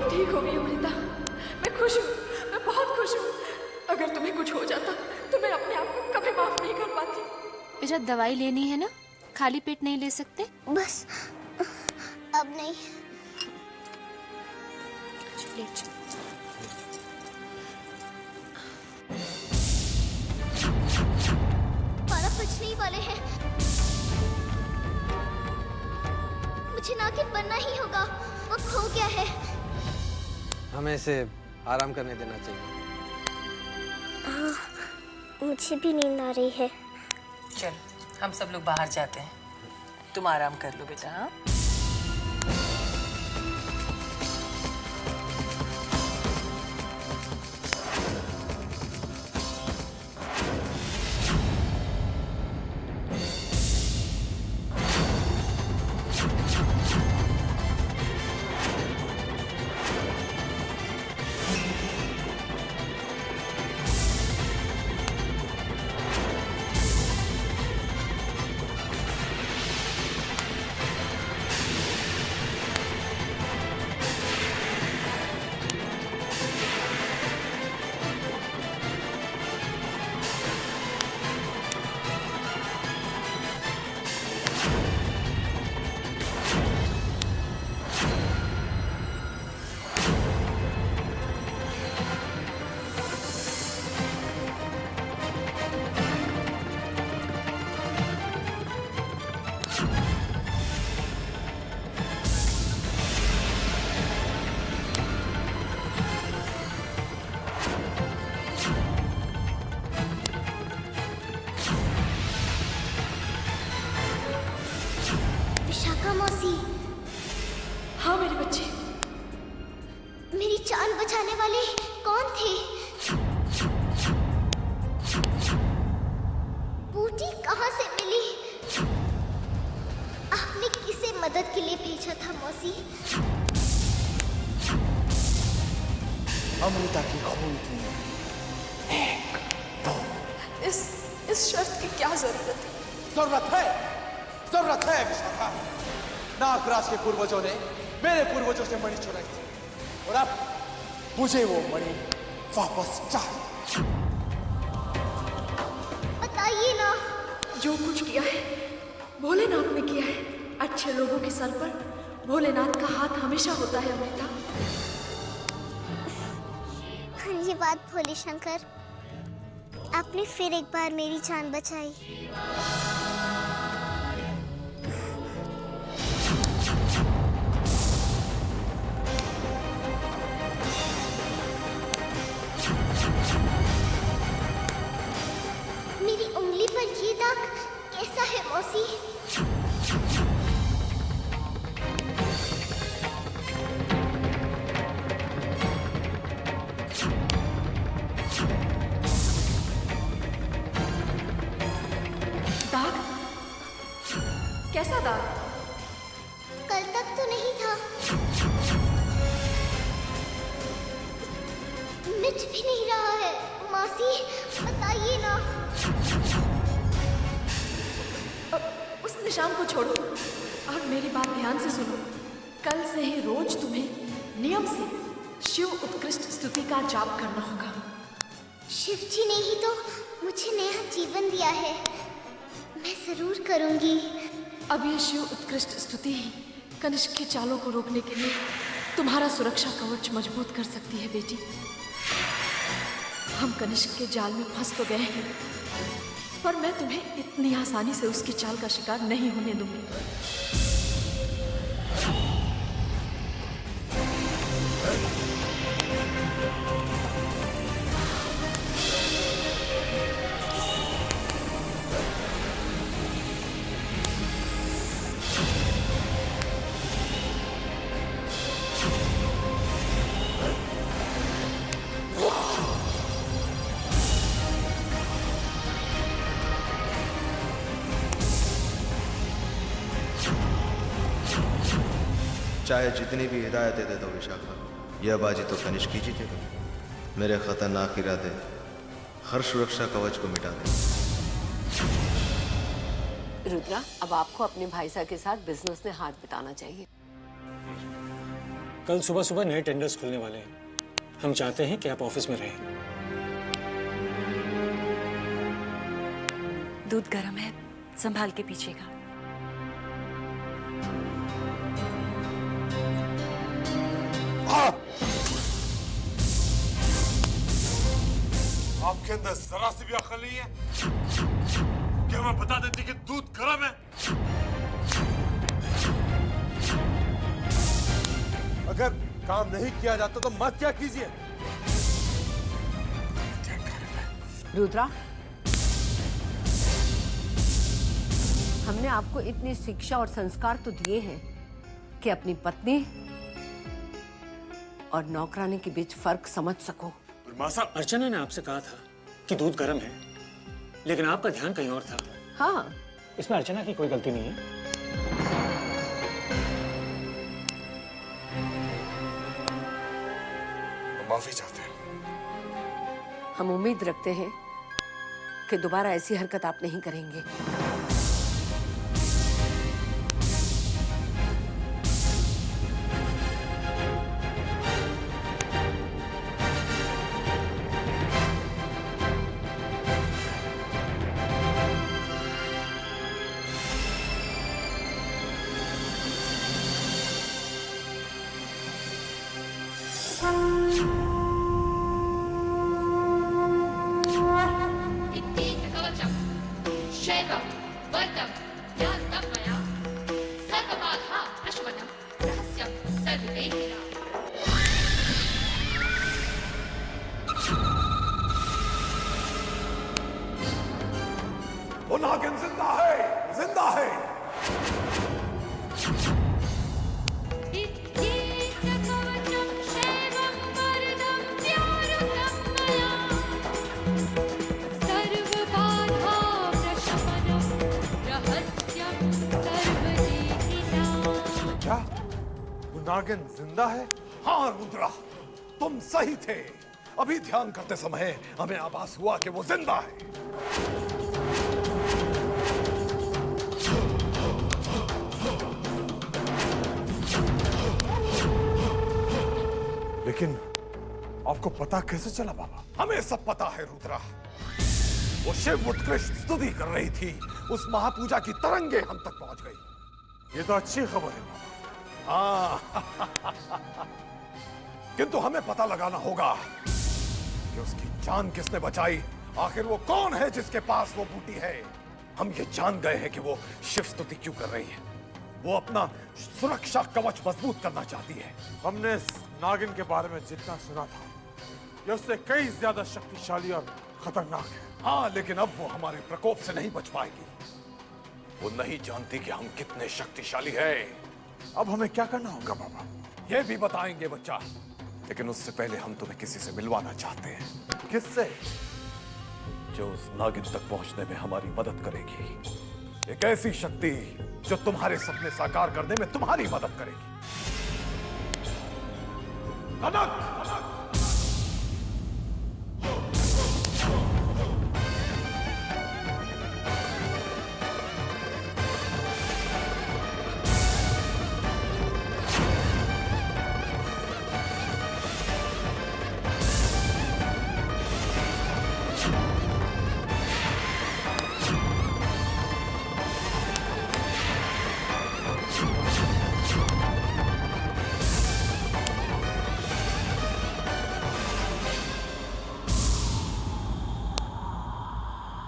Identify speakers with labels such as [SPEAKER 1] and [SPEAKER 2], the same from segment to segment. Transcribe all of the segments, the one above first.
[SPEAKER 1] अब ठीक हो गई अमृता, मैं खुश हूँ, मैं बहुत खुश हूँ। अगर तुम्हें कुछ हो जाता तो मैं अपने आप को कभी माफ नहीं कर पाती।
[SPEAKER 2] बेटा दवाई लेनी है ना, खाली पेट नहीं ले सकते।
[SPEAKER 3] बस अब नहीं।
[SPEAKER 2] लेट जाओ।
[SPEAKER 3] बारह बजने ही वाले हैं, मुझे नागिन बनना ही होगा। वक्त हो गया है।
[SPEAKER 4] हमें इसे आराम करने देना चाहिए।
[SPEAKER 3] मुझे भी नींद आ रही है।
[SPEAKER 5] चल हम सब लोग बाहर जाते हैं, तुम आराम कर लो बेटा। हाँ
[SPEAKER 3] विशाखा मौसी,
[SPEAKER 1] हाँ मेरे बच्चे,
[SPEAKER 3] मेरी जान बचाने वाले कौन थे? बूटी कहाँ से मिली? आपने किसे मदद के लिए भेजा था मौसी?
[SPEAKER 6] अमृता की खून की
[SPEAKER 1] इस शर्त की क्या जरूरत है?
[SPEAKER 6] जरूरत है विशाखा। नागराज के पूर्वजों ने मेरे पूर्वजों से मणि चुराई थी और अब मुझे वो मणि वापस चाहिए।
[SPEAKER 3] बताइए ना।
[SPEAKER 1] जो कुछ किया है भोलेनाथ ने किया है। अच्छे लोगों के सर पर भोलेनाथ का हाथ हमेशा होता है अमृता।
[SPEAKER 3] धन्यवाद भोले शंकर, आपने फिर एक बार मेरी जान बचाई। मेरी उंगली पर ये दाग कैसा है मौसी?
[SPEAKER 1] दाग? कैसा दाग?
[SPEAKER 3] कल तक तो नहीं था। मिट भी नहीं रहा है मौसी, बताइए ना।
[SPEAKER 1] उस निशान को छोड़ो और मेरी बात ध्यान से सुनो। कल से ही रोज तुम्हें नियम से शिव उत्कृष्ट स्तुति का जाप करना होगा।
[SPEAKER 3] शिव जी ने ही तो मुझे नया जीवन दिया है, मैं जरूर करूंगी।
[SPEAKER 1] अब ये शिव उत्कृष्ट स्तुति ही कनिष्क की चालों को रोकने के लिए तुम्हारा सुरक्षा कवच मजबूत कर सकती है बेटी। हम कनिष्क के जाल में फंस तो गए हैं, पर मैं तुम्हें इतनी आसानी से उसकी चाल का शिकार नहीं होने दूंगी।
[SPEAKER 7] चाहे जितनी भी हिदायतें दे दो विशाखा, यह बाजी तो कनिष्क ही जीतेगा। मेरे खतरनाक इरादे हर सुरक्षा कवच को मिटा दे।
[SPEAKER 8] रुद्रा, अब आपको अपने भाई साहब के साथ बिजनेस में हाथ बटाना चाहिए। कल सुबह सुबह नए टेंडर्स खुलने वाले हैं। हम चाहते हैं कि आप ऑफिस में रहें।
[SPEAKER 9] दूध गर्म है, संभाल के पीछेगा।
[SPEAKER 10] आपके अंदर जरा सी भी अकल नहीं है कि हमें बता देती कि दूध गर्म है।
[SPEAKER 6] अगर काम नहीं किया जाता तो मत क्या कीजिए।
[SPEAKER 11] रुद्रा, हमने आपको इतनी शिक्षा और संस्कार तो दिए हैं कि अपनी पत्नी और नौकरानी के बीच फर्क समझ सको।
[SPEAKER 8] मासा, अर्चना ने आपसे कहा था कि दूध गर्म है, लेकिन आपका ध्यान कहीं और था।
[SPEAKER 11] हाँ,
[SPEAKER 8] इसमें अर्चना की कोई गलती नहीं है।
[SPEAKER 10] माफी चाहते हैं।
[SPEAKER 11] हम उम्मीद रखते हैं कि दोबारा ऐसी हरकत आप नहीं करेंगे।
[SPEAKER 10] वो नागिन जिंदा है, जिंदा है।
[SPEAKER 6] क्या वो नागिन जिंदा है?
[SPEAKER 10] हाँ रुद्रा, तुम सही थे। अभी ध्यान करते समय हमें आभास हुआ कि वो जिंदा है।
[SPEAKER 6] लेकिन आपको पता कैसे चला बाबा?
[SPEAKER 10] हमें सब पता है रुद्रा। वो शिव उत्कृष्ट स्तुति कर रही थी, उस महापूजा की तरंगे हम तक पहुंच गई।
[SPEAKER 6] ये तो अच्छी खबर है बाबा।
[SPEAKER 10] हाँ किंतु हमें पता लगाना होगा कि उसकी जान किसने बचाई। आखिर वो कौन है जिसके पास वो बूटी है। हम ये जान गए हैं कि वो शिव स्तुति क्यों कर रही है। वो अपना सुरक्षा कवच मजबूत करना चाहती है।
[SPEAKER 6] हमने इस नागिन के बारे में जितना सुना था, ये उससे कई ज्यादा शक्तिशाली और खतरनाक है।
[SPEAKER 10] हाँ, लेकिन अब वो हमारे प्रकोप से नहीं बच पाएगी। वो नहीं जानती कि हम कितने शक्तिशाली हैं।
[SPEAKER 6] अब हमें क्या करना होगा बाबा?
[SPEAKER 10] ये भी बताएंगे बच्चा, लेकिन उससे पहले हम तुम्हें किसी से मिलवाना चाहते हैं।
[SPEAKER 6] किससे?
[SPEAKER 10] जो उस नागिन तक पहुंचने में हमारी मदद करेगी। एक ऐसी शक्ति जो तुम्हारे सपने साकार करने में तुम्हारी मदद करेगी। कनक!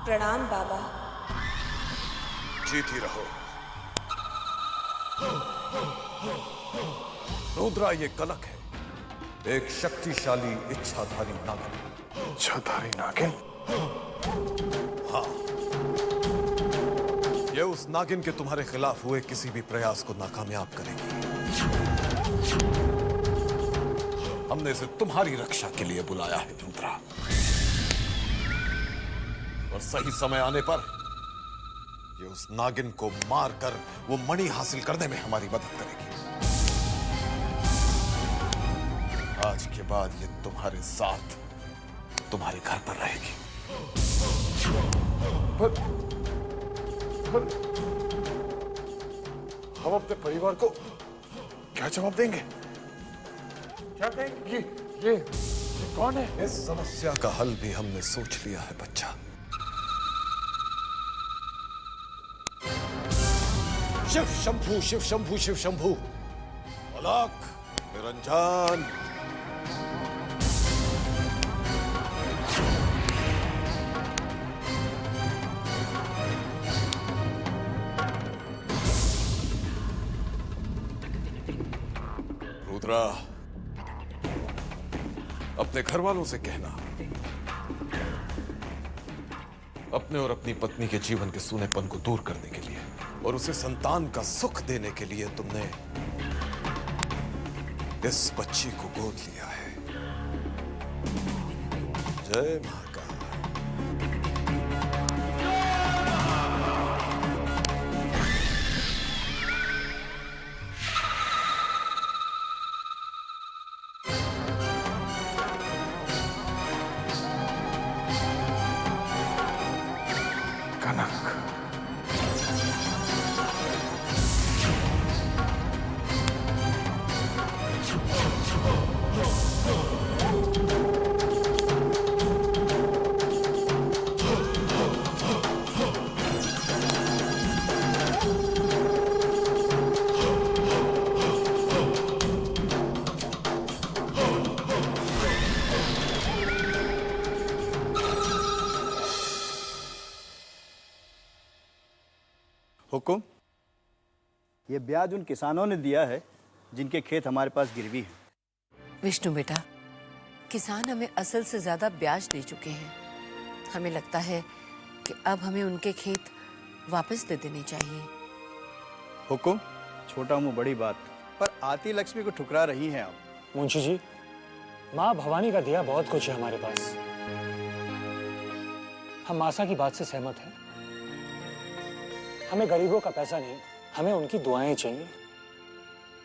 [SPEAKER 12] प्रणाम बाबा।
[SPEAKER 10] जीती रहो। रुद्रा, ये कनक है, एक शक्तिशाली इच्छाधारी नागिन।
[SPEAKER 6] इच्छाधारी नागिन?
[SPEAKER 10] हाँ, ये उस नागिन के तुम्हारे खिलाफ हुए किसी भी प्रयास को नाकामयाब करेगी। हमने इसे तुम्हारी रक्षा के लिए बुलाया है रुद्रा, और सही समय आने पर ये उस नागिन को मारकर वो मणि हासिल करने में हमारी मदद करेगी। आज के बाद ये तुम्हारे साथ तुम्हारे घर पर रहेगी।
[SPEAKER 6] पर हम अपने परिवार को क्या जवाब देंगे?
[SPEAKER 10] क्या कहें? ये कौन है? इस समस्या का हल भी हमने सोच लिया है बच्चा। शिव शंभू, शिव शंभू, शिव शंभू। अलख, निरंजन। रुद्रा, अपने घर वालों से कहना, अपने और अपनी पत्नी के जीवन के सूनेपन को दूर करने के लिए और उसे संतान का सुख देने के लिए तुमने इस बच्ची को गोद लिया है। जय महाकाल। कनक,
[SPEAKER 13] हुकुम, ये ब्याज उन किसानों ने दिया है जिनके खेत हमारे पास गिरवी हैं।
[SPEAKER 11] विष्णु बेटा, किसान हमें असल से ज्यादा ब्याज दे चुके हैं। हमें लगता है कि अब हमें उनके खेत वापस दे देने चाहिए।
[SPEAKER 13] हुकुम, छोटा मुंह बड़ी बात, पर आती लक्ष्मी को ठुकरा रही हैं आप।
[SPEAKER 8] मुंशी जी, माँ भवानी का दिया बहुत कुछ है हमारे पास। हम आशा की बात से सहमत हैं। हमें गरीबों का पैसा नहीं, हमें उनकी दुआएं चाहिए।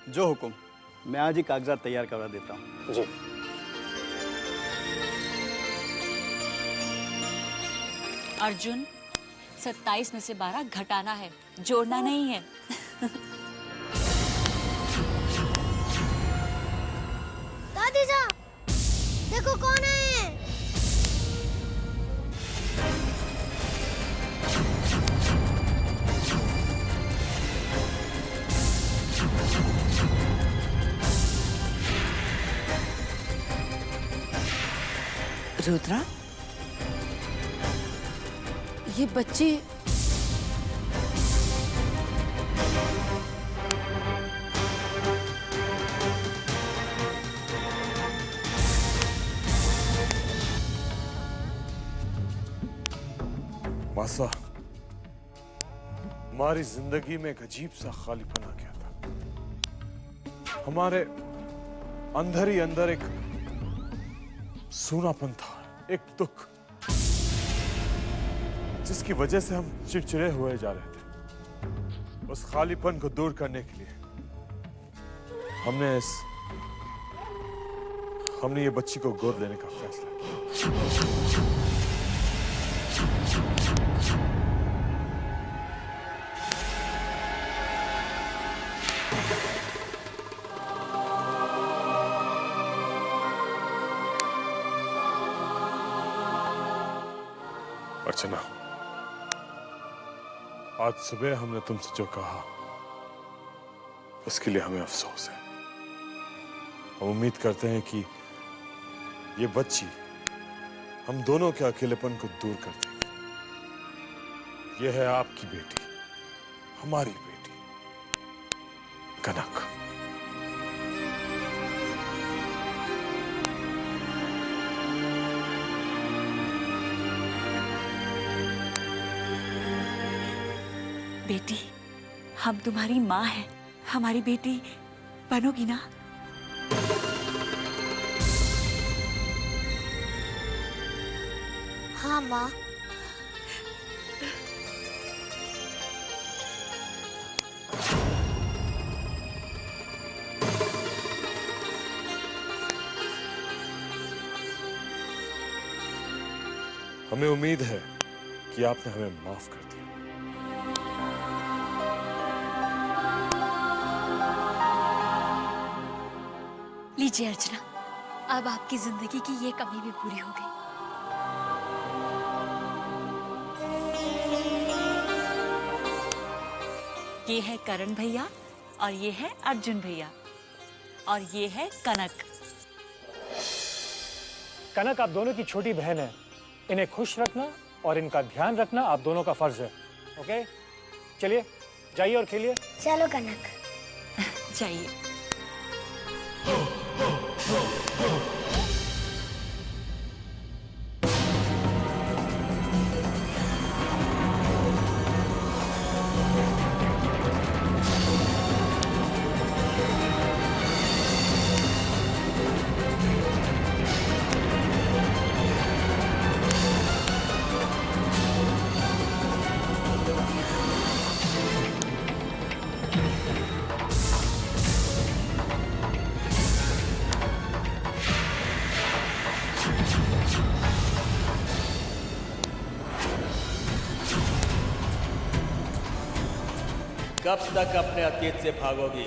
[SPEAKER 13] जो हुकुम, मैं आज ही कागजात तैयार करवा देता हूँ।
[SPEAKER 8] जी।
[SPEAKER 9] अर्जुन, 27 में से 12 घटाना है, जोड़ना नहीं है।
[SPEAKER 3] दादी जा, देखो कौन है।
[SPEAKER 11] रुद्रा, ये बच्चे
[SPEAKER 10] मासा, हमारी जिंदगी में एक अजीब सा खालीपन आ गया था। हमारे अंदर ही अंदर एक सूनापन था, एक दुख, जिसकी वजह से हम चिड़चिड़े हुए जा रहे थे। उस खालीपन को दूर करने के लिए हमने ये बच्ची को गोद लेने का फैसला किया। अर्चना, आज सुबह हमने तुमसे जो कहा उसके लिए हमें अफसोस है। हम उम्मीद करते हैं कि ये बच्ची हम दोनों के अकेलेपन को दूर कर देगी। ये है आपकी बेटी, हमारी बेटी कनक।
[SPEAKER 9] बेटी, हम तुम्हारी माँ हैं, हमारी बेटी बनोगी ना?
[SPEAKER 3] हाँ माँ।
[SPEAKER 10] हमें उम्मीद है कि आपने हमें माफ कर दिया।
[SPEAKER 9] लीजिए अर्चना, अब आपकी जिंदगी की ये कमी भी पूरी हो गई। ये है करण भैया और ये है अर्जुन भैया और ये है कनक।
[SPEAKER 8] कनक आप दोनों की छोटी बहन है, इन्हें खुश रखना और इनका ध्यान रखना आप दोनों का फर्ज है। ओके, चलिए जाइए और खेलिए।
[SPEAKER 3] चलो कनक।
[SPEAKER 9] जाइए।
[SPEAKER 14] कब तक अपने अतीत से भागोगी?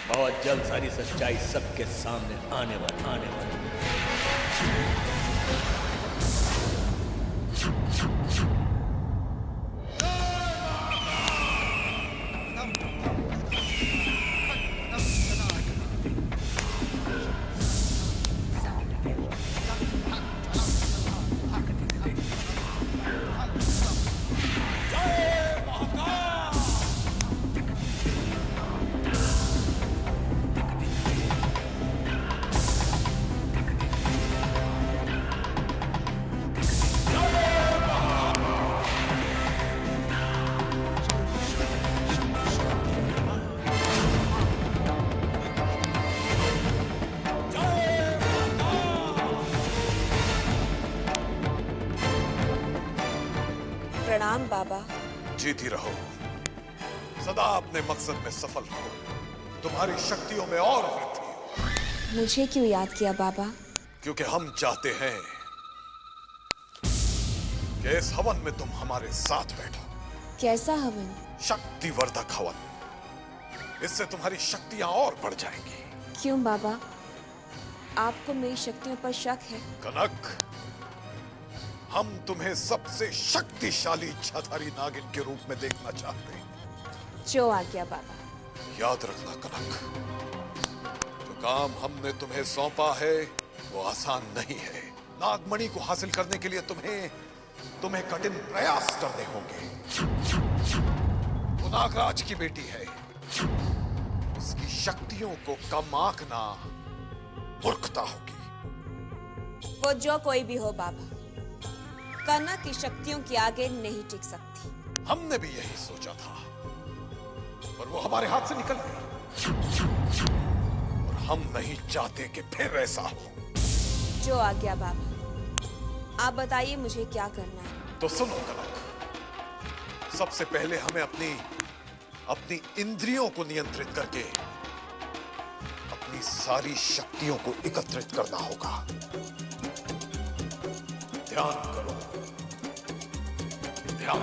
[SPEAKER 14] बहुत जल्द सारी सच्चाई सबके सामने आने वाली।
[SPEAKER 12] प्रणाम बाबा।
[SPEAKER 10] जीती रहो, सदा अपने मकसद में सफल हो, तुम्हारी शक्तियों में और वृद्धि हो।
[SPEAKER 12] मुझे क्यों याद किया बाबा?
[SPEAKER 10] क्योंकि हम चाहते हैं कि इस हवन में तुम हमारे साथ बैठो।
[SPEAKER 12] कैसा हवन?
[SPEAKER 10] शक्तिवर्धक हवन। इससे तुम्हारी शक्तियां और बढ़ जाएंगी।
[SPEAKER 12] क्यों बाबा, आपको मेरी शक्तियों पर शक है?
[SPEAKER 10] कनक, हम तुम्हें सबसे शक्तिशाली इच्छाधारी नागिन के रूप में देखना चाहते हैं।
[SPEAKER 12] जो आ गया बाबा।
[SPEAKER 10] याद रखना कनक, जो काम हमने तुम्हें सौंपा है वो आसान नहीं है। नागमणि को हासिल करने के लिए तुम्हें कठिन प्रयास करने होंगे। वो नागराज की बेटी है, उसकी शक्तियों को कम आंकना मूर्खता होगी।
[SPEAKER 12] वो जो कोई भी हो बाबा, कनक की शक्तियों के आगे नहीं टिक सकती।
[SPEAKER 10] हमने भी यही सोचा था, पर वो हमारे हाथ से निकल गई और हम नहीं चाहते कि फिर ऐसा हो।
[SPEAKER 12] जो आ गया बाबा, आप बताइए मुझे क्या करना है।
[SPEAKER 10] तो सुनो कनक, सबसे पहले हमें अपनी इंद्रियों को नियंत्रित करके अपनी सारी शक्तियों को एकत्रित करना होगा। ध्यान करो, ध्यान।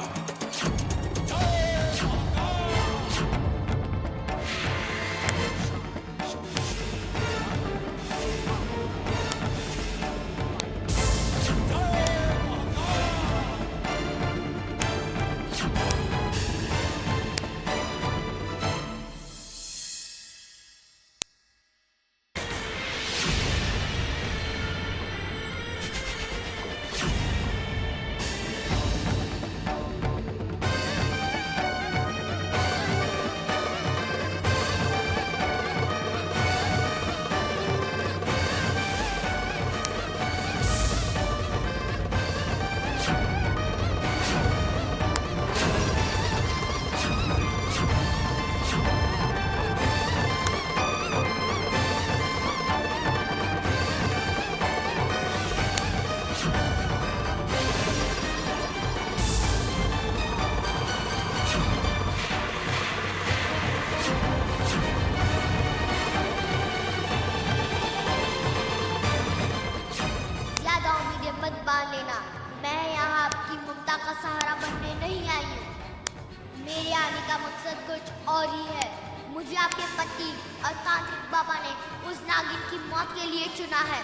[SPEAKER 3] और ही है। मुझे आपके पति और तांत्रिक बाबा ने उस नागिन की बाबा के लिए चुना है,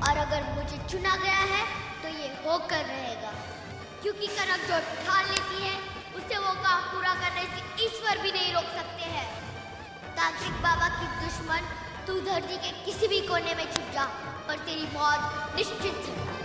[SPEAKER 3] और अगर मुझे चुना गया है तो ये होकर रहेगा, क्योंकि कनक जो ठान लेती है उसे वो काम पूरा करने से ईश्वर भी नहीं रोक सकते हैं। तांत्रिक बाबा की दुश्मन, तू धरती के किसी भी कोने में छिप जा, पर तेरी मौत निश्चित है।